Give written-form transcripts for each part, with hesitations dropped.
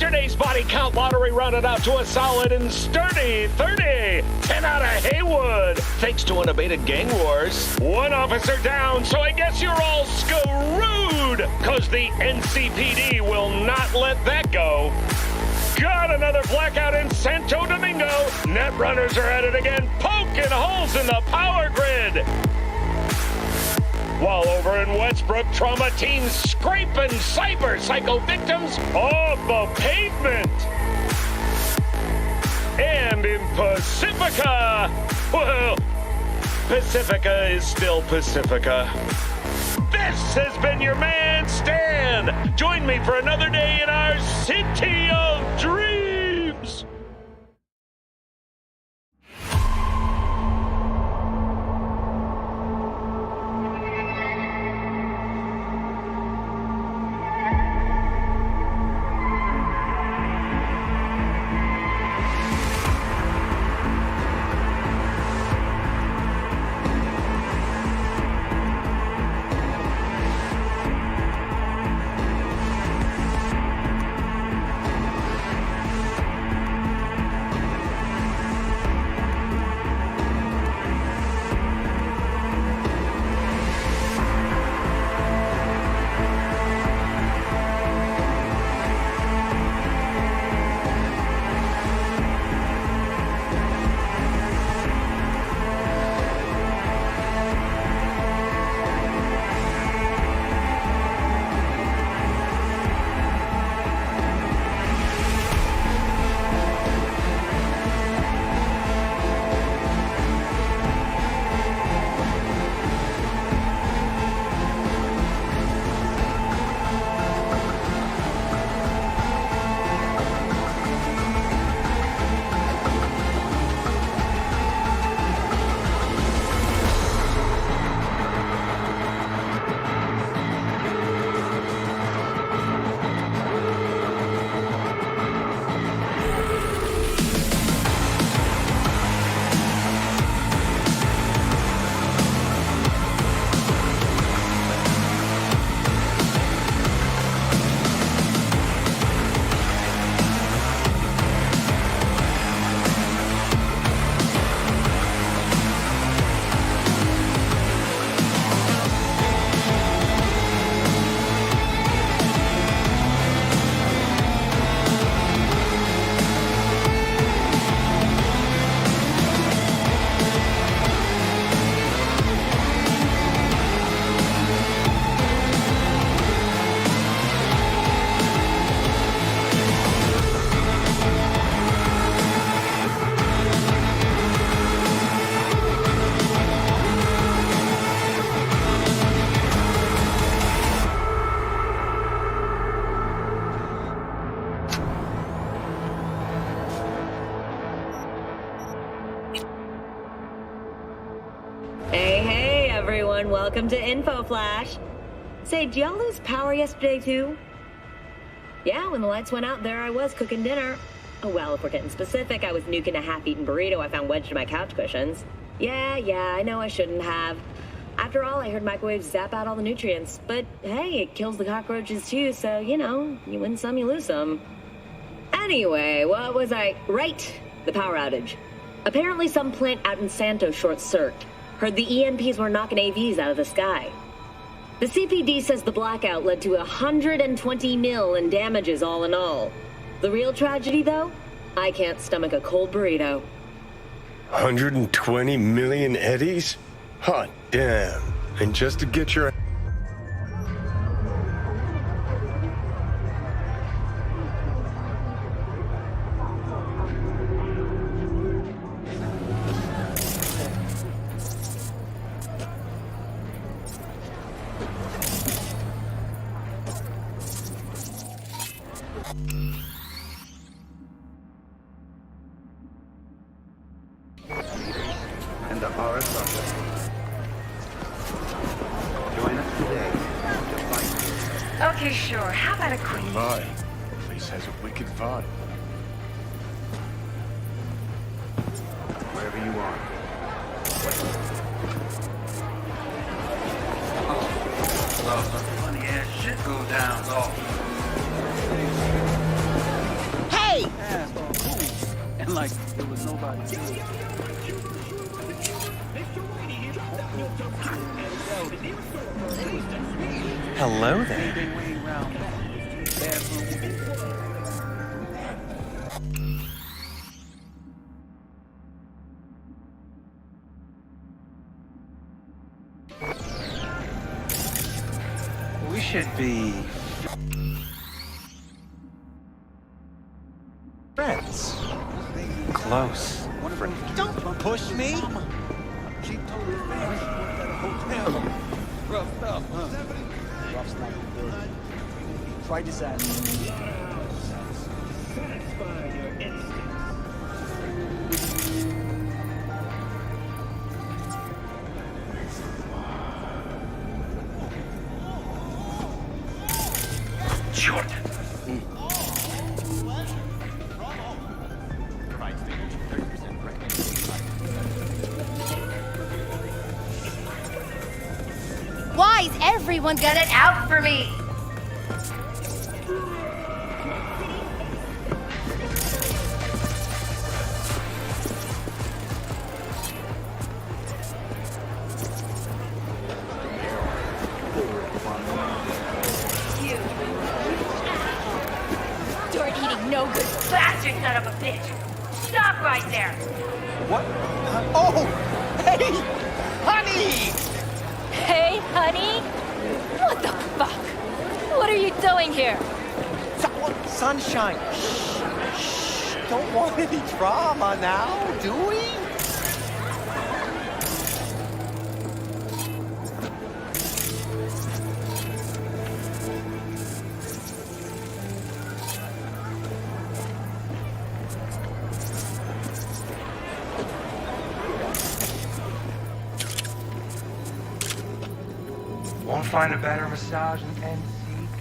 Yesterday's body count lottery rounded out to a solid and sturdy 30. 10 out of Haywood, thanks to unabated gang wars. One officer down, so I guess you're all screwed, because the NCPD will not let that go. Got another blackout in Santo Domingo. Netrunners are at it again, poking holes in the power grid. While over in Westbrook, trauma teams scraping cyber psycho victims off the pavement. And in Pacifica, well, Pacifica is still Pacifica. This has been your man, Stan. Join me for another day in our city of dreams. Hey, everyone. Welcome to Info Flash. Say, did y'all lose power yesterday, too? Yeah, when the lights went out, there I was cooking dinner. Oh, well, if we're getting specific, I was nuking a half-eaten burrito I found wedged in my couch cushions. Yeah, I know I shouldn't have. After all, I heard microwaves zap out all the nutrients. But, hey, it kills the cockroaches, too, so, you know, you win some, you lose some. Anyway, what was I... Right, the power outage. Apparently some plant out in Santo short-circuited. Heard the EMPs were knocking AVs out of the sky. The CPD says the blackout led to 120 mil in damages all in all. The real tragedy, though? I can't stomach a cold burrito. 120 million eddies? Hot damn. And just to get your... And the RSI. Join us today to fight. Okay, sure. How about a queen? Vibe. The place has a wicked vibe. Wherever you are. Oh, some funny ass shit goes down. Oh. like there was nobody here. Hello there. They waiting around bathroom. We should be friends. Close. Don't push me. She told her family she worked at a hotel. Rough stuff, huh? Rough stuff. Try this out. Short. Why's everyone got it out for me? You. Dirt-eating, no-good bastard son of a bitch! Stop right there! What? Oh! Hey! Honey! Hey, honey? What the fuck? What are you doing here? Sunshine. Shh. Don't want any drama now, do we? Won't find a better massage in NC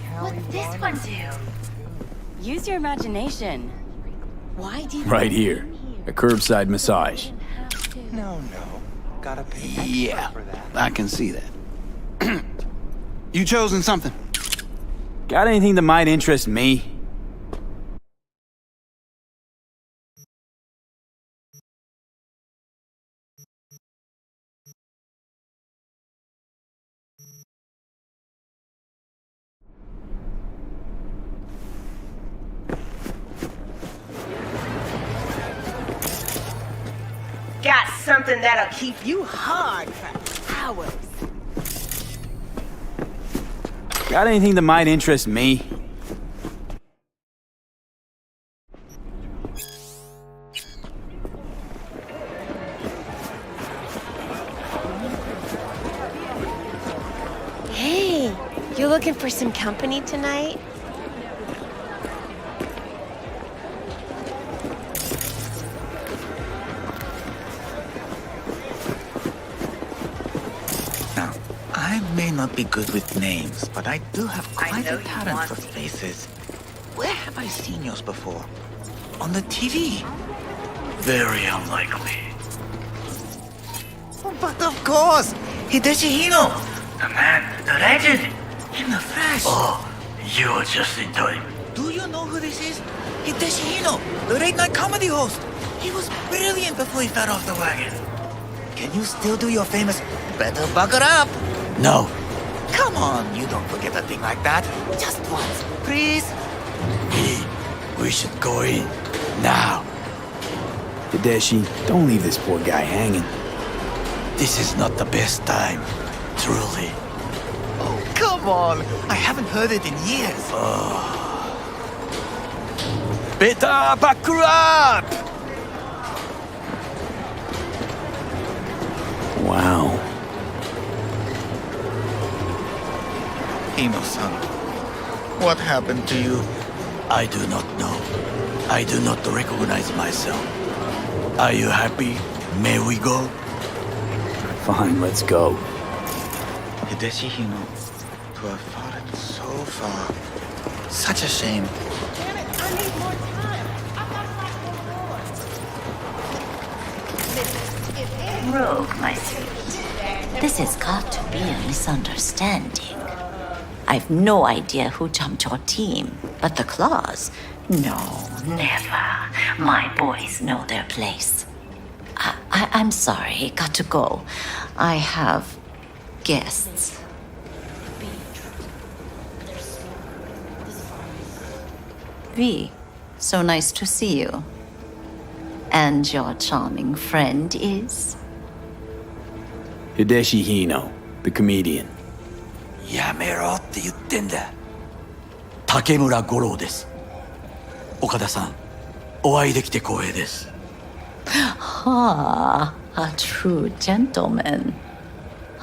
County. What's this one do? Use your imagination. Why do you Right here. A curbside massage. No. Gotta pay extra Yeah, for that. I can see that. You chosen something? Got anything that might interest me? Got something that'll keep you hard for hours. Got anything that might interest me? Hey, you looking for some company tonight? Now, I may not be good with names, but I do have quite a talent for faces. Where have I seen yours before? On the TV? Very unlikely. But of course! Hideshi Hino! The man, the legend! In the flesh! Oh, you're just in time. Do you know who this is? Hideshi Hino, the late night comedy host! He was brilliant before he fell off the wagon. Can you still do your famous better buckle up? No. Come on, you don't forget a thing like that. Just once, please. Hey, we should go in. Now. Hideshi, don't leave this poor guy hanging. This is not the best time. Truly. Oh, come on. I haven't heard it in years. Better buckle up! Wow. Ino-san, what happened to you? I do not know. I do not recognize myself. Are you happy? May we go? Fine, let's go. Hideshi Hino, to have fallen so far. Such a shame. Damn it, I need more time. I've got like 4 hours. Rogue, my sweet. This has got to be a misunderstanding. I've no idea who jumped your team, but the Claws? No, never. My boys know their place. I'm sorry, got to go. I have guests. V, so nice to see you. And your charming friend is? Hideshi Hino, the comedian. やめろって言ってんだ。竹村五郎です。岡田さん、お会いできて光栄です。Ah, a true gentleman.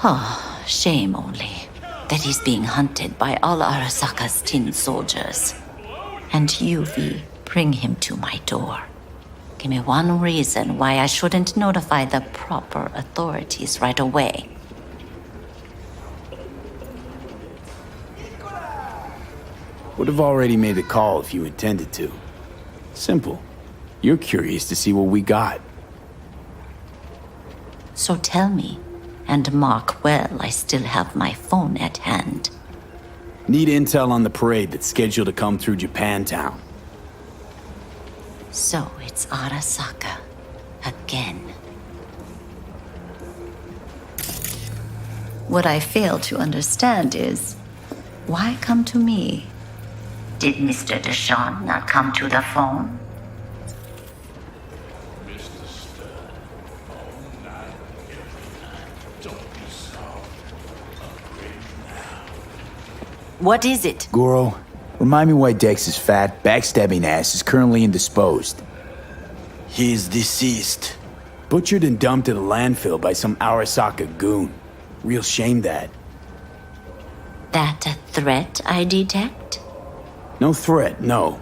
Ah, shame only that he's being hunted by all Arasaka's tin soldiers. And you, V, bring him to my door. Give me one reason why I shouldn't notify the proper authorities right away. Would have already made the call if you intended to. Simple. You're curious to see what we got. So tell me, and mark well I still have my phone at hand. Need intel on the parade that's scheduled to come through Japantown. So it's Arasaka. Again. What I fail to understand is, why come to me? Did Mr. Deshawn not come to the phone? What is it? Goro, remind me why Dex's fat, backstabbing ass is currently indisposed. He is deceased. Butchered and dumped in a landfill by some Arasaka goon. Real shame that. That a threat I detect? No threat, no.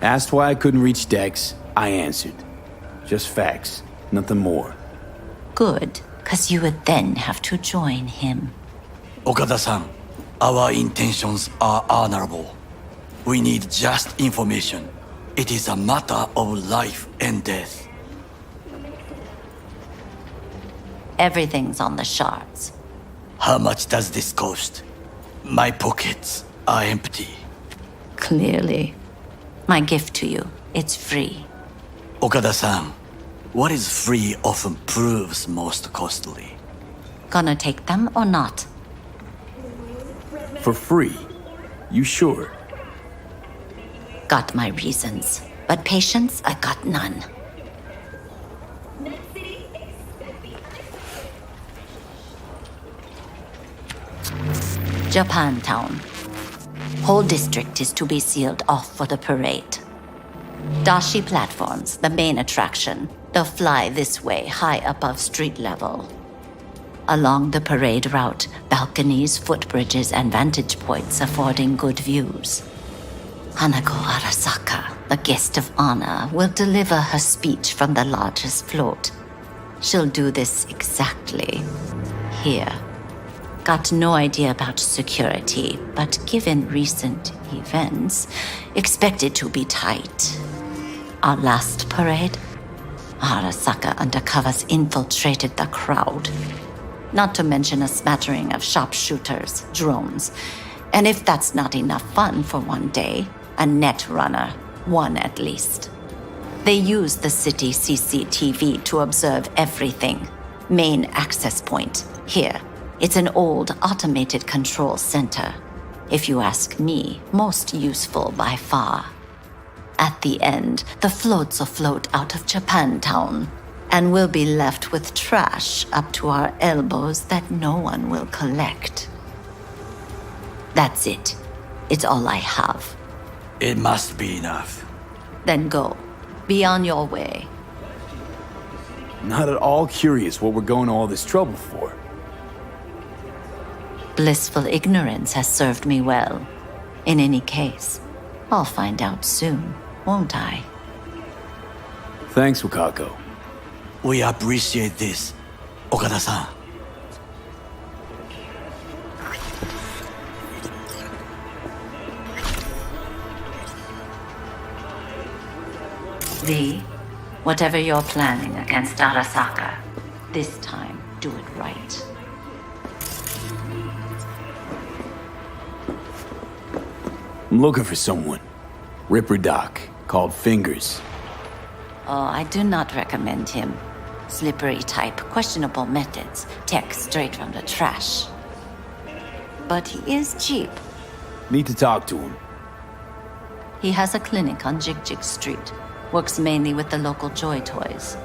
Asked why I couldn't reach Dex, I answered. Just facts, nothing more. Good, 'cause you would then have to join him. Okada-san, our intentions are honorable. We need just information. It is a matter of life and death. Everything's on the shards. How much does this cost? My pockets are empty. Clearly. My gift to you, it's free. Okada-san, what is free often proves most costly. Gonna take them or not? For free? You sure? Got my reasons, but patience, I got none. Japantown. Whole district is to be sealed off for the parade. Dashi platforms, the main attraction. They'll fly this way, high above street level. Along the parade route, balconies, footbridges, and vantage points affording good views. Hanako Arasaka, the guest of honor, will deliver her speech from the largest float. She'll do this exactly here. Got no idea about security, but given recent events, expected to be tight. Our last parade, Arasaka undercovers infiltrated the crowd. Not to mention a smattering of sharpshooters, drones, and if that's not enough fun for one day, a net runner, one at least. They use the city CCTV to observe everything. Main access point, here. It's an old automated control center. If you ask me, most useful by far. At the end, the floats will float out of Japantown, and we'll be left with trash up to our elbows that no one will collect. That's it. It's all I have. It must be enough. Then go. Be on your way. Not at all curious what we're going to all this trouble for. Blissful ignorance has served me well. In any case, I'll find out soon, won't I? Thanks, Wakako. We appreciate this, Okada-san. V, whatever you're planning against Arasaka, this time do it right. I'm looking for someone. Ripper Doc, called Fingers. Oh, I do not recommend him. Slippery type, questionable methods, tech straight from the trash. But he is cheap. Need to talk to him. He has a clinic on Jig Jig Street. Works mainly with the local Joy Toys.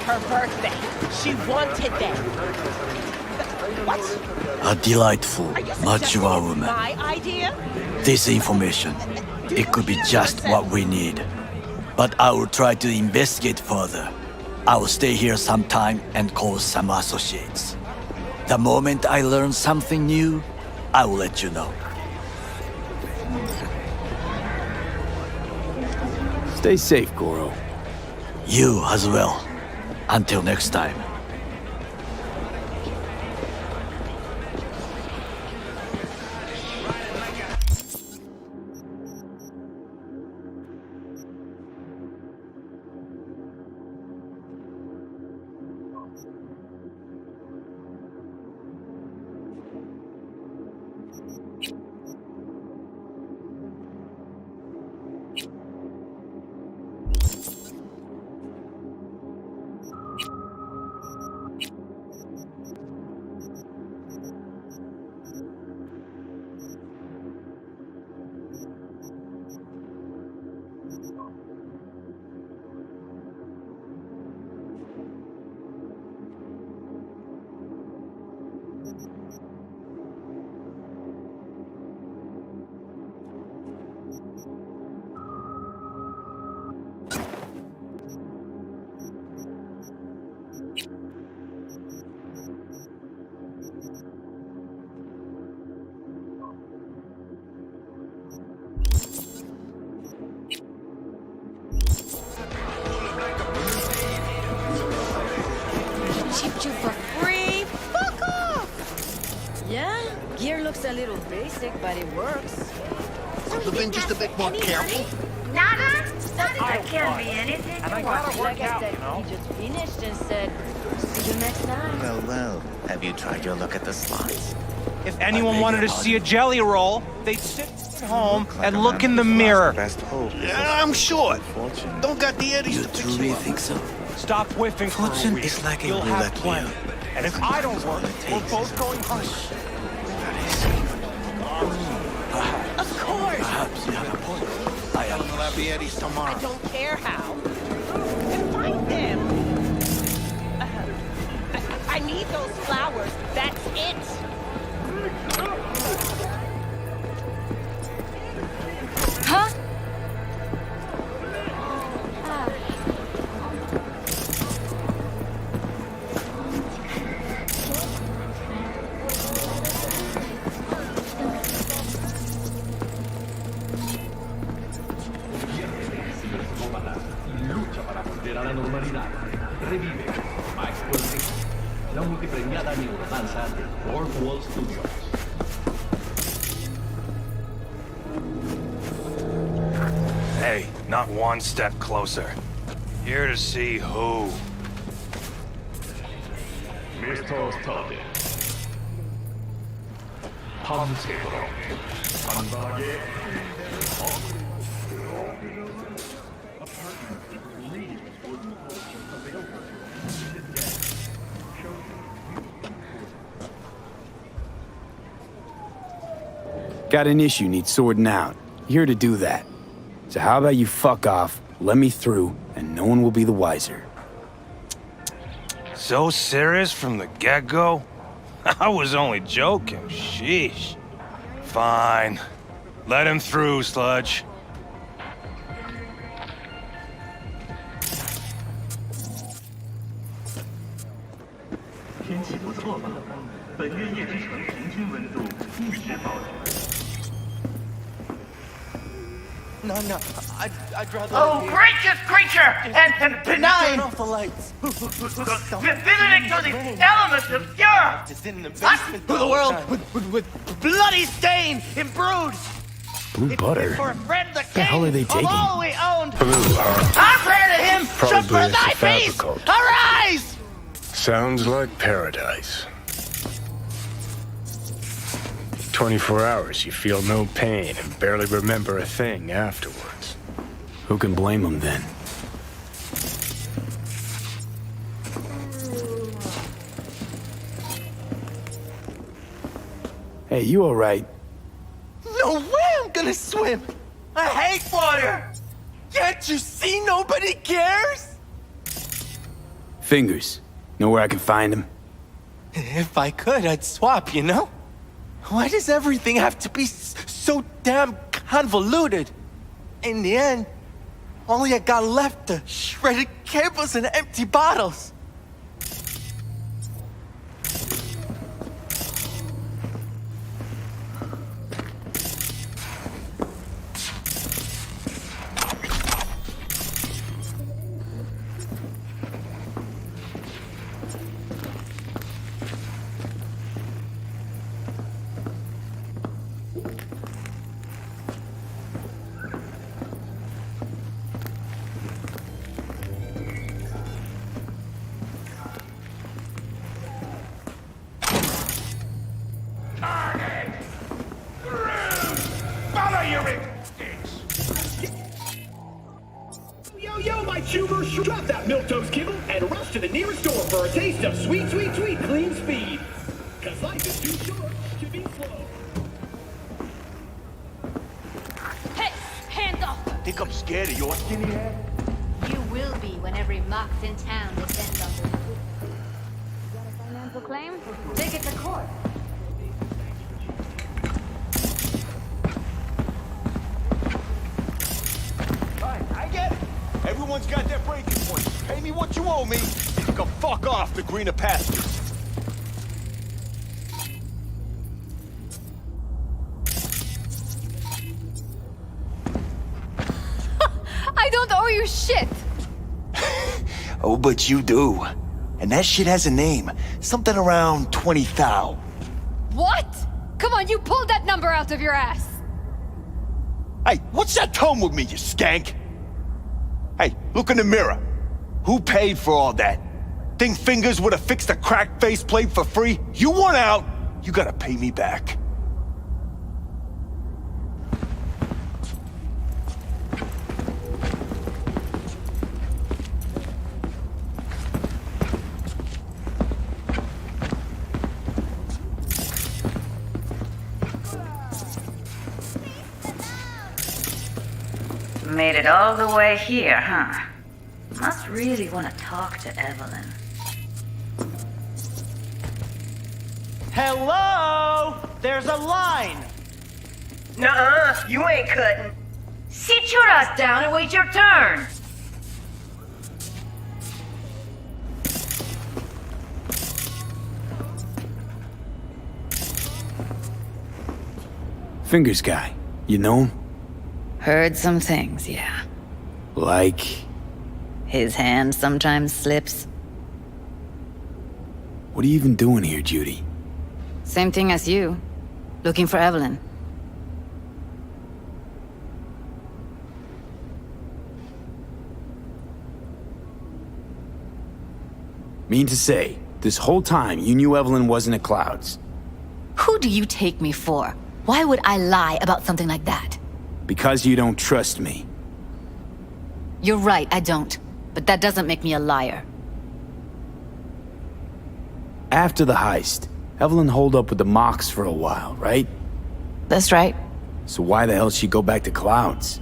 Her birthday. She wanted that. What? A delightful, Are you mature suggesting woman. it's my idea? This information, it could be just what we need. But I will try to investigate further. I will stay here some time and call some associates. The moment I learn something new, I will let you know. Stay safe, Goro. You as well. Until next time. Chipped you for free? Fuck off! Yeah, gear looks a little basic, but it works. Could have been just a bit more careful. Nada? I can't be anything And I you gotta want. work Like I out, said, you know? he just finished and said, see you next time. Well, have you tried your luck at the slots? If anyone wanted to see a jelly roll, they'd sit at home and look in the mirror. Best hope. Yeah, I'm short. Don't got the eddies You to fix truly you up. think so? Stop whiffing for a Fortune week. is like a You'll have roulette plenty. wheel. And if I don't work, we're both going home. Of course. Perhaps you have a point. I am. We'll have the eddies tomorrow. I don't care how. And find them. I need those flowers. That's it. Huh? Lucha para volver a la normalidad. Revive Maxwell Reeves, la multipremiada neurodanza de Fourth Wall Studios. Hey, not one step closer. Here to see who. Mr. Study. 밤새도록 단단하게 Got an issue needs sorting out. Here to do that. So how about you fuck off, let me through, and no one will be the wiser. So serious from the get-go? I was only joking, sheesh. Fine. Let him through, Sludge. No, I'd rather... Oh, gracious creature! And benign! Turn off the lights. Visiting to the elements of Europe! It's in the Us basement. to the world with bloody stain imbrued! Blue butter? For a friend the The hell are they taking? all we owned! Blue, I pray to him just Probably for it's thy a peace! fabricant. Arise! Sounds like paradise. 24 hours, you feel no pain and barely remember a thing afterwards. Who can blame them then? Hey, you alright? No way I'm gonna swim! I hate water! Can't you see nobody cares? Fingers. Know where I can find him? If I could, I'd swap, you know? Why does everything have to be so damn convoluted? In the end, all I got left are shredded cables and empty bottles. Follow your instincts. Yo, my tubers, drop that milquetoast kibble and rush to the nearest door for a taste of sweet, sweet, sweet clean speed. Cause life is too short to be slow. Hey, hands off! Think I'm scared of your skinny head? You will be when every mox in town descends on the... Got a financial claim? Take it to court. I get it. Everyone's got their breaking point. Pay me what you owe me. You can fuck off the greener pastures. I don't owe you shit! Oh, but you do. And that shit has a name. Something around 20 thou. What? Come on, you pulled that number out of your ass! Hey, what's that tone with me, you skank? Hey, look in the mirror. Who paid for all that? Think Fingers would have fixed a cracked faceplate for free? You want out, you gotta pay me back. Made it all the way here, huh? Must really want to talk to Evelyn. Hello? There's a line. Nuh-uh, you ain't cutting. Sit your ass down and wait your turn. Fingers guy. You know him? Heard some things, yeah. Like... His hand sometimes slips. What are you even doing here, Judy? Same thing as you. Looking for Evelyn. Mean to say, this whole time you knew Evelyn wasn't at Clouds. Who do you take me for? Why would I lie about something like that? Because you don't trust me. You're right, I don't. But that doesn't make me a liar. After the heist, Evelyn holed up with the Mox for a while, right? That's right. So why the hell she go back to Clouds?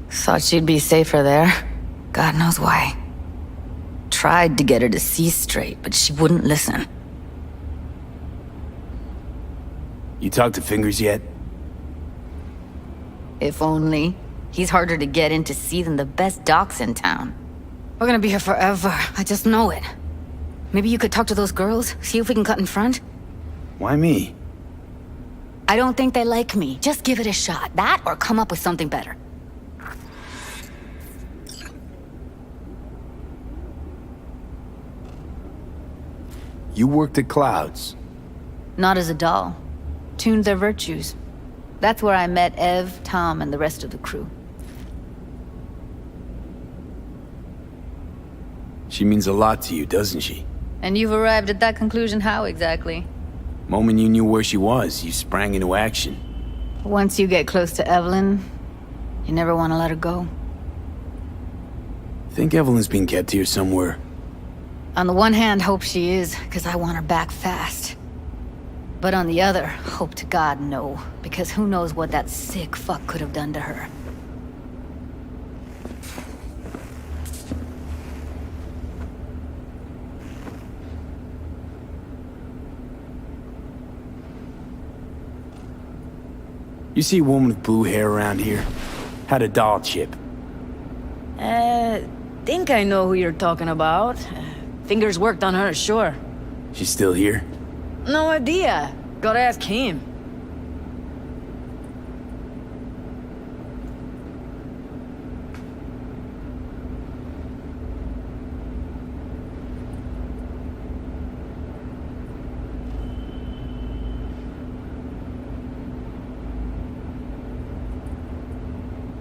Thought she'd be safer there. God knows why. Tried to get her to see straight, but she wouldn't listen. You talked to Fingers yet? If only. He's harder to get in to see than the best docs in town. We're gonna be here forever. I just know it. Maybe you could talk to those girls, see if we can cut in front? Why me? I don't think they like me. Just give it a shot. That or come up with something better. You worked at Clouds. Not as a doll. Tuned their virtues. That's where I met Ev, Tom, and the rest of the crew. She means a lot to you, doesn't she? And you've arrived at that conclusion how exactly? Moment you knew where she was, you sprang into action. Once you get close to Evelyn, you never want to let her go. Think Evelyn's being kept here somewhere. On the one hand, hope she is, because I want her back fast. But on the other, hope to God no, because who knows what that sick fuck could have done to her. You see a woman with blue hair around here? Had a doll chip. Think I know who you're talking about. Fingers worked on her, sure. She's still here? No idea. Gotta ask him.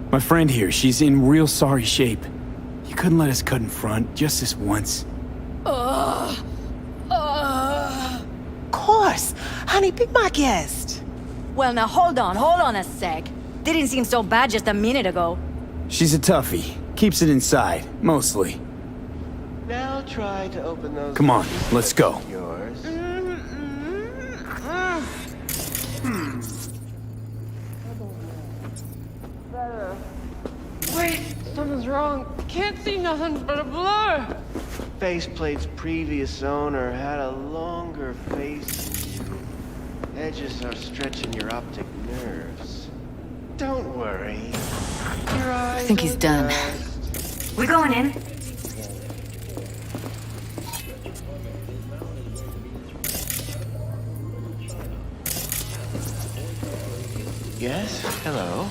My friend here, she's in real sorry shape. You couldn't let us cut in front, just this once. Of course. Honey, be my guest. Well, now hold on a sec. Didn't seem so bad just a minute ago. She's a toughie. Keeps it inside, mostly. Now try to open those. Come on, let's go. Yours. Wait, something's wrong. Can't see nothing but a blur. Faceplate's previous owner had a longer face. Edges are stretching your optic nerves. Don't worry. Your eyes I think he's are done. just- We're going in. Yes? Hello.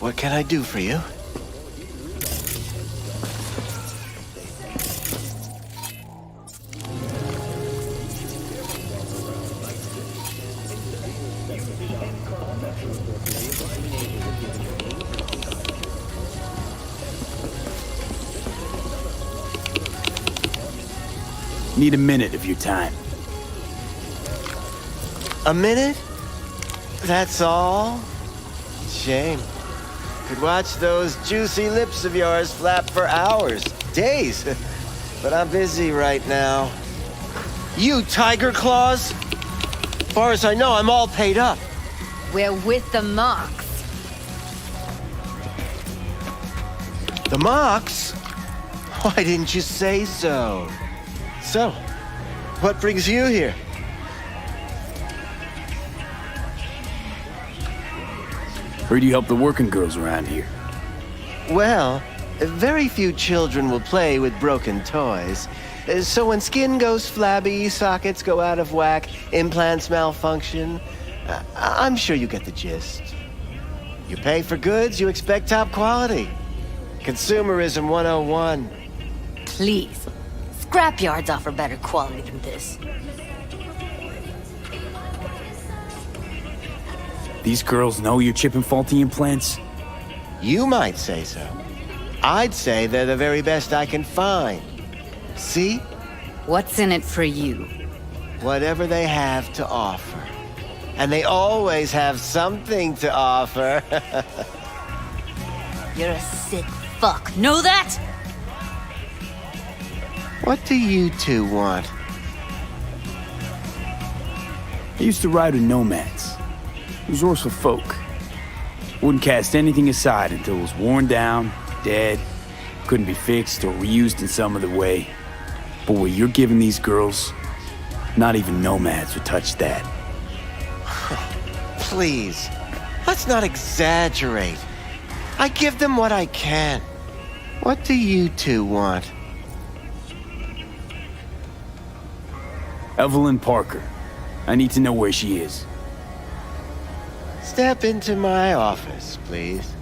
What can I do for you? Need a minute of your time. A minute? That's all? Shame. Could watch those juicy lips of yours flap for hours, days. But I'm busy right now. You Tiger Claws? Far as I know, I'm all paid up. We're with the Mox. The Mox? Why didn't you say so? So, what brings you here? Heard you help the working girls around here. Well, very few children will play with broken toys. So when skin goes flabby, sockets go out of whack, implants malfunction, I'm sure you get the gist. You pay for goods, you expect top quality. Consumerism 101. Please. Scrapyards offer better quality than this. These girls know you're chipping faulty implants? You might say so. I'd say they're the very best I can find. See? What's in it for you? Whatever they have to offer. And they always have something to offer. You're a sick fuck. Know that? What do you two want? I used to ride with nomads. Resourceful folk. Wouldn't cast anything aside until it was worn down, dead, couldn't be fixed or reused in some other way. But what you're giving these girls, not even nomads would touch that. Please, let's not exaggerate. I give them what I can. What do you two want? Evelyn Parker. I need to know where she is. Step into my office, please.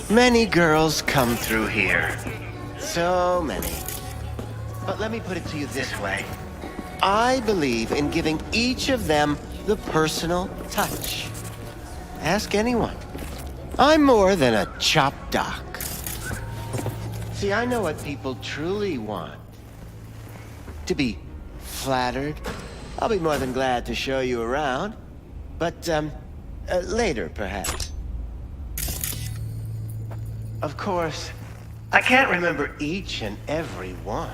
Many girls come through here. So many. But let me put it to you this way. I believe in giving each of them the personal touch. Ask anyone. I'm more than a chop doc. See, I know what people truly want. To be flattered. I'll be more than glad to show you around. But, later, perhaps. Of course, I can't remember each and every one.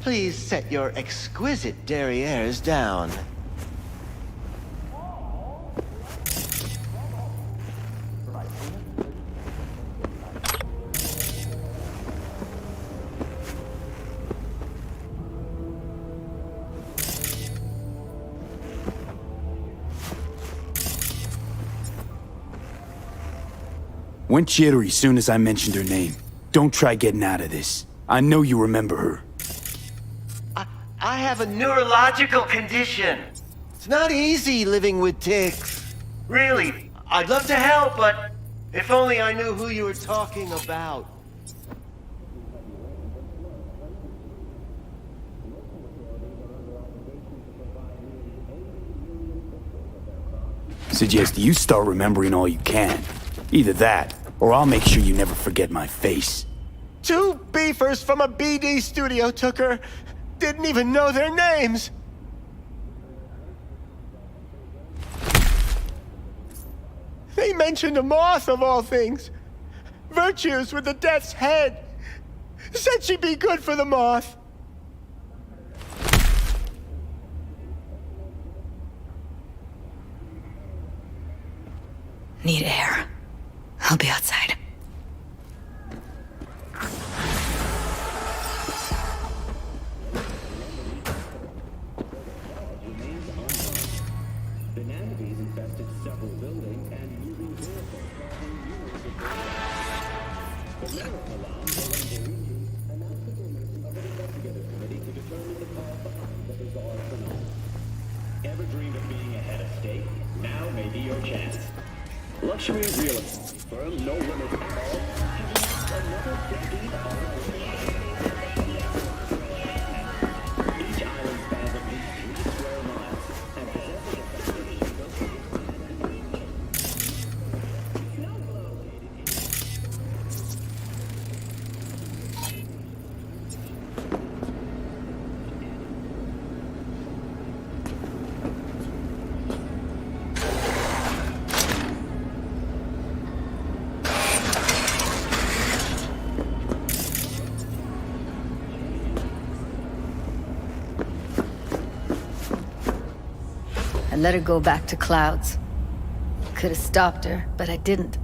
Please set your exquisite derrieres down. Went jittery soon as I mentioned her name. Don't try getting out of this. I know you remember her. I have a neurological condition. It's not easy living with tics. Really, I'd love to help, but if only I knew who you were talking about. Suggest you start remembering all you can. Either that, or I'll make sure you never forget my face. 2 beefers from a BD studio took her. Didn't even know their names. They mentioned a moth of all things. Virtues with the death's head. Said she'd be good for the moth. Need air. I'll be outside. Ever dreamed of being ahead of state? Now may be your chance. Luxury real estate firm No Limits at All has announced another decade of each island spans at least 3 square miles and possesses I let her go back to Clouds. Could have stopped her, but I didn't.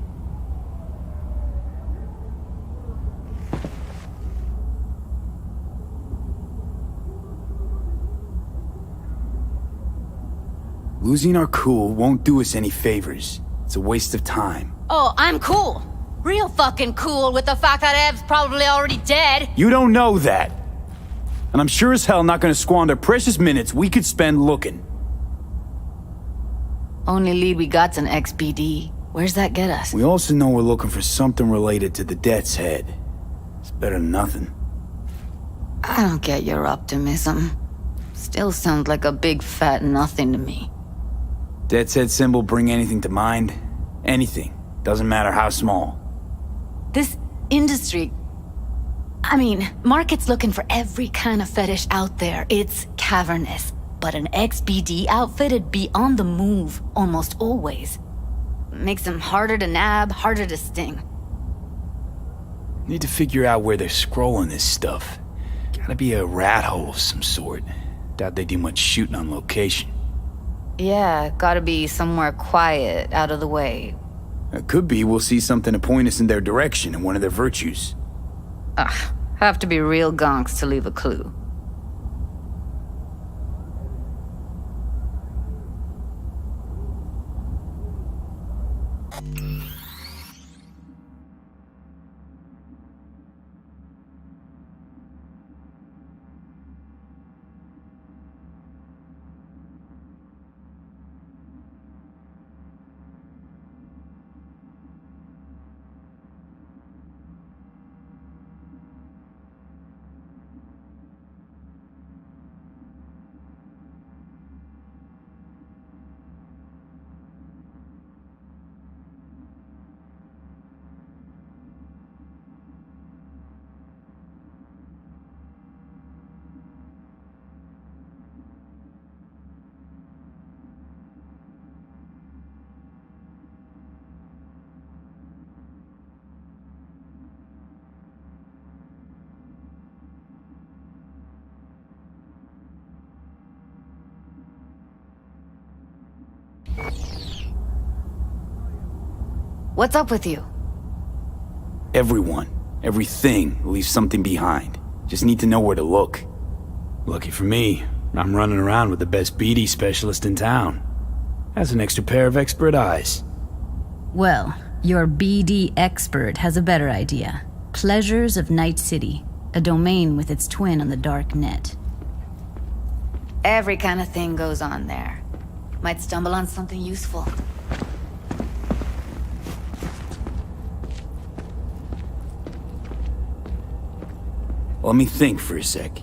Losing our cool won't do us any favors. It's a waste of time. Oh, I'm cool. Real fucking cool with the fact that Ev's probably already dead. You don't know that. And I'm sure as hell not gonna squander precious minutes we could spend looking. Only lead we got's an XBD. Where's that get us? We also know we're looking for something related to the Death's Head. It's better than nothing. I don't get your optimism. Still sounds like a big fat nothing to me. Death's Head symbol bring anything to mind? Anything. Doesn't matter how small. This industry... I mean, market's looking for every kind of fetish out there. It's cavernous. But an XBD outfit'd be on the move, almost always. Makes them harder to nab, harder to sting. Need to figure out where they're scrolling this stuff. Gotta be a rat hole of some sort. Doubt they do much shooting on location. Yeah, gotta be somewhere quiet, out of the way. It could be we'll see something to point us in their direction in one of their virtues. Ugh, have to be real gonks to leave a clue. What's up with you? Everyone, everything leaves something behind. Just need to know where to look. Lucky for me, I'm running around with the best BD specialist in town. Has an extra pair of expert eyes. Well, your BD expert has a better idea. Pleasures of Night City, a domain with its twin on the dark net. Every kind of thing goes on there. Might stumble on something useful. Let me think for a sec.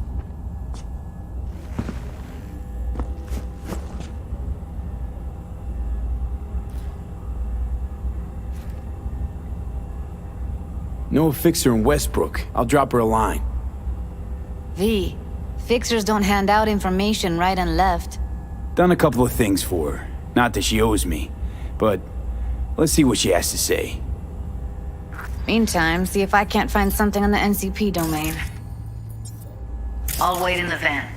Know a fixer in Westbrook. I'll drop her a line. V, fixers don't hand out information right and left. Done a couple of things for her. Not that she owes me, but let's see what she has to say. Meantime, see if I can't find something on the NCP domain. I'll wait in the van.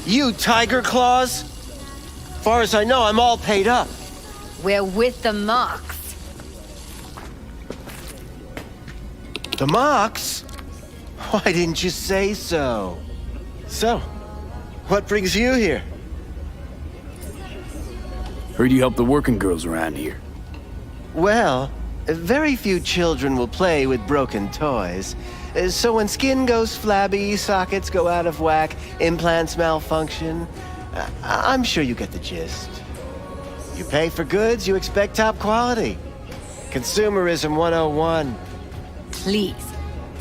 You, Tiger Claws? Far as I know, I'm all paid up. We're with the Mox. The Mox? Why didn't you say so? So, what brings you here? Heard you help the working girls around here. Well, very few children will play with broken toys. So when skin goes flabby, sockets go out of whack, implants malfunction, I'm sure you get the gist. You pay for goods, you expect top quality. Consumerism 101. Please.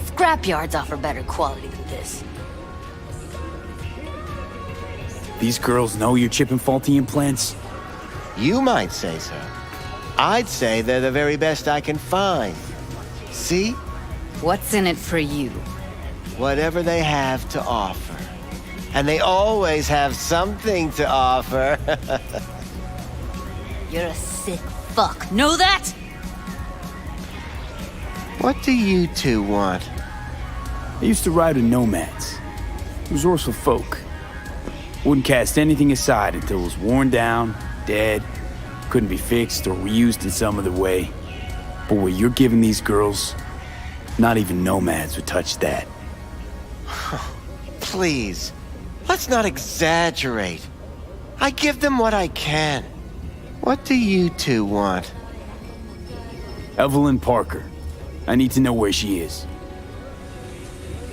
Scrapyards offer better quality than this. These girls know you're chipping faulty implants? You might say so. I'd say they're the very best I can find. See? What's in it for you? Whatever they have to offer. And they always have something to offer. You're a sick fuck. Know that? What do you two want? I used to ride with nomads. Resourceful folk. Wouldn't cast anything aside until it was worn down, dead, couldn't be fixed or reused in some other way. But what you're giving these girls, not even nomads would touch that. Please, let's not exaggerate. I give them what I can. What do you two want? Evelyn Parker. I need to know where she is.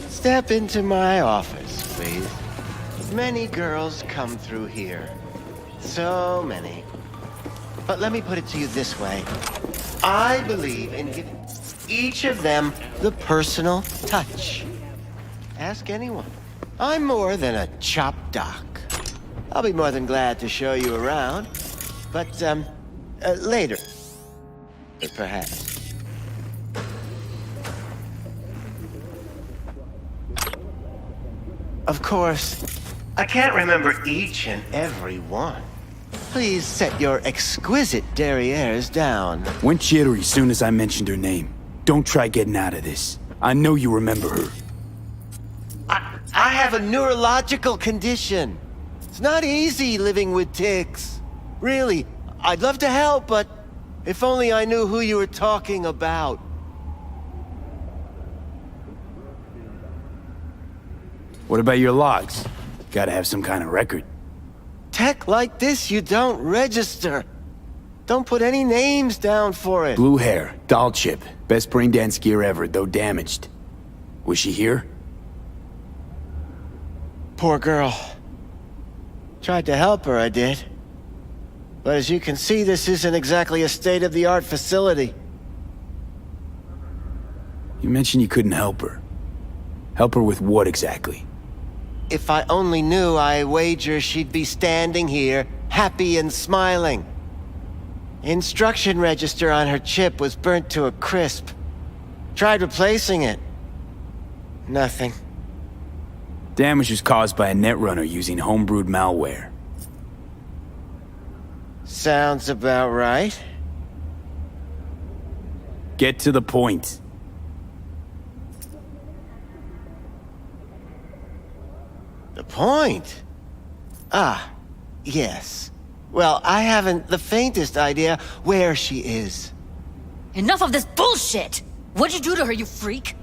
Step into my office, please. Many girls come through here. So many. But let me put it to you this way. I believe in giving each of them the personal touch. Ask anyone. I'm more than a chop doc. I'll be more than glad to show you around. But, later. Perhaps. Of course, I can't remember each and every one. Please set your exquisite derrieres down. Went jittery as soon as I mentioned her name. Don't try getting out of this. I know you remember her. I have a neurological condition. It's not easy living with tics. Really, I'd love to help, but if only I knew who you were talking about. What about your logs? Gotta have some kind of record. Tech like this, you don't register. Don't put any names down for it. Blue hair, doll chip, best brain dance gear ever, though damaged. Was she here? Poor girl. Tried to help her, I did. But as you can see, this isn't exactly a state-of-the-art facility. You mentioned you couldn't help her. Help her with what exactly? If I only knew, I wager she'd be standing here, happy and smiling. Instruction register on her chip was burnt to a crisp. Tried replacing it. Nothing. Damage was caused by a netrunner using homebrewed malware. Sounds about right. Get to the point. The point? Ah, yes. Well, I haven't the faintest idea where she is. Enough of this bullshit! What'd you do to her, you freak?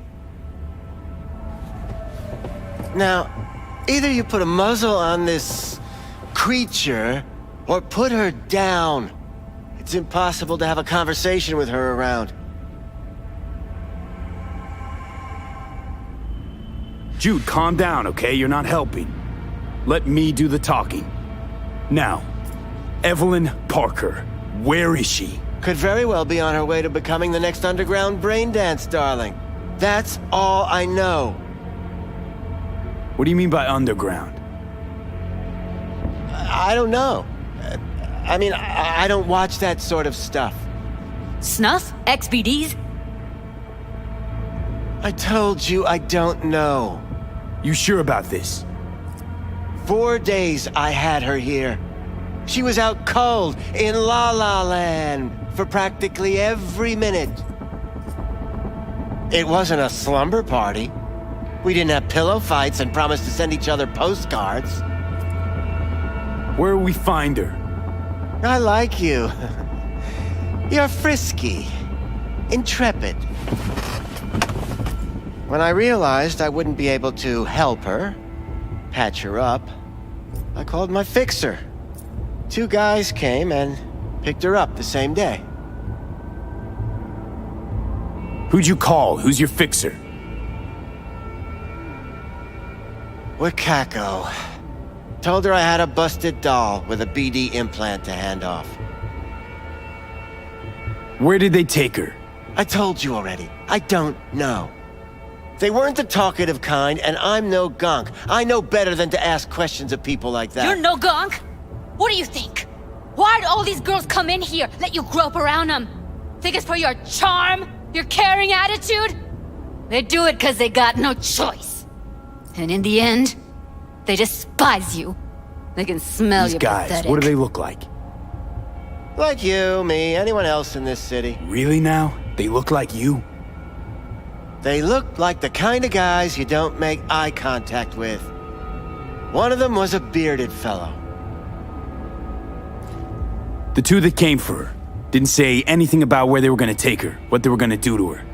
Now, either you put a muzzle on this creature, or put her down. It's impossible to have a conversation with her around. Jude, calm down, okay? You're not helping. Let me do the talking. Now, Evelyn Parker, where is she? Could very well be on her way to becoming the next underground braindance darling. That's all I know. What do you mean by underground? I don't know. I mean, I don't watch that sort of stuff. Snuff? XBDs? I told you I don't know. You sure about this? 4 days I had her here. She was out cold in La La Land for practically every minute. It wasn't a slumber party. We didn't have pillow fights and promised to send each other postcards. Where will we find her? I like you. You're frisky, intrepid. When I realized I wouldn't be able to help her, patch her up, I called my fixer. 2 guys came and picked her up the same day. Who'd you call? Who's your fixer? Wakako. Told her I had a busted doll with a BD implant to hand off. Where did they take her? I told you already. I don't know. They weren't the talkative kind, and I'm no gunk. I know better than to ask questions of people like that. You're no gunk? What do you think? Why'd all these girls come in here, let you grope around them? Think it's for your charm? Your caring attitude? They do it because they got no choice. And in the end, they despise you. They can smell These you guys, pathetic. what do they look like? Like you, me, anyone else in this city. Really now? They look like you? They look like the kind of guys you don't make eye contact with. One of them was a bearded fellow. The 2 that came for her didn't say anything about where they were gonna take her, what they were gonna do to her.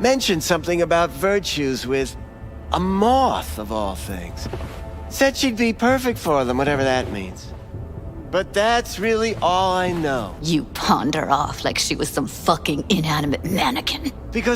Mentioned something about virtues with a moth, of all things. Said she'd be perfect for them, whatever that means. But that's really all I know. You pawned her off like she was some fucking inanimate mannequin. Because